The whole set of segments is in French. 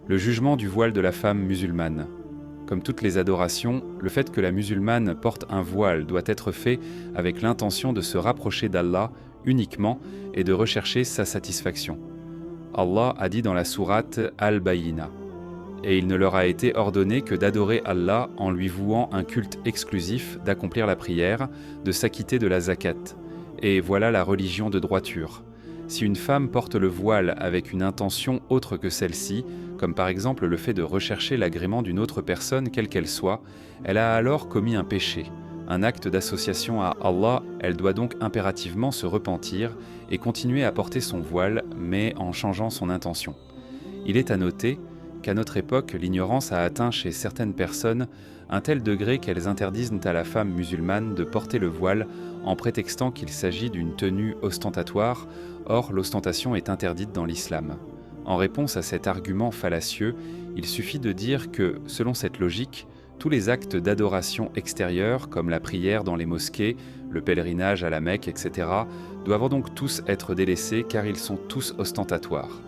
Le jugement du voile de la femme musulmane. Comme toutes les adorations, le fait que la musulmane porte un voile doit être fait avec l'intention de se rapprocher d'Allah uniquement et de rechercher sa satisfaction. Allah a dit dans la sourate Al-Bayyina: « Et il ne leur a été ordonné que d'adorer Allah en lui vouant un culte exclusif, d'accomplir la prière, de s'acquitter de la zakat. Et voilà la religion de droiture. Si une femme porte le voile avec une intention autre que celle-ci, comme par exemple le fait de rechercher l'agrément d'une autre personne quelle qu'elle soit, elle a alors commis un péché, un acte d'association à Allah. Elle doit donc impérativement se repentir et continuer à porter son voile, mais en changeant son intention. Il est à noter qu'à notre époque, l'ignorance a atteint chez certaines personnes un tel degré qu'elles interdisent à la femme musulmane de porter le voile en prétextant qu'il s'agit d'une tenue ostentatoire. Or, l'ostentation est interdite dans l'islam. En réponse à cet argument fallacieux, il suffit de dire que, selon cette logique, tous les actes d'adoration extérieure, comme la prière dans les mosquées, le pèlerinage à la Mecque, etc., doivent donc tous être délaissés car ils sont tous ostentatoires.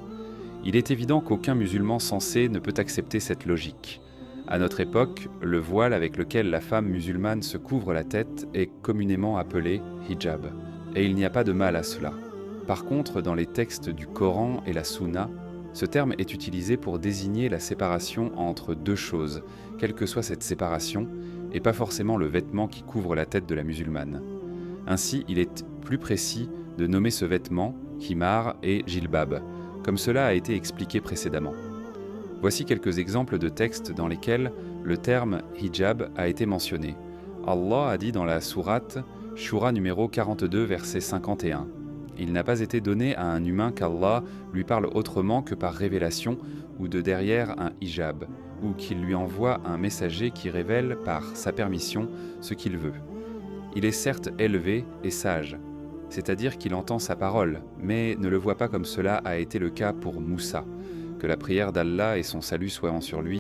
Il est évident qu'aucun musulman sensé ne peut accepter cette logique. À notre époque, le voile avec lequel la femme musulmane se couvre la tête est communément appelé hijab, et il n'y a pas de mal à cela. Par contre, dans les textes du Coran et la Sunna, ce terme est utilisé pour désigner la séparation entre deux choses, quelle que soit cette séparation, et pas forcément le vêtement qui couvre la tête de la musulmane. Ainsi, il est plus précis de nommer ce vêtement khimar et jilbab, comme cela a été expliqué précédemment. Voici quelques exemples de textes dans lesquels le terme hijab a été mentionné. Allah a dit dans la sourate Shura numéro 42, verset 51. Il n'a pas été donné à un humain qu'Allah lui parle autrement que par révélation ou de derrière un hijab, ou qu'il lui envoie un messager qui révèle par sa permission ce qu'il veut. Il est certes élevé et sage, c'est-à-dire qu'il entend sa parole, mais ne le voit pas comme cela a été le cas pour Moussa, que la prière d'Allah et son salut soient sur lui.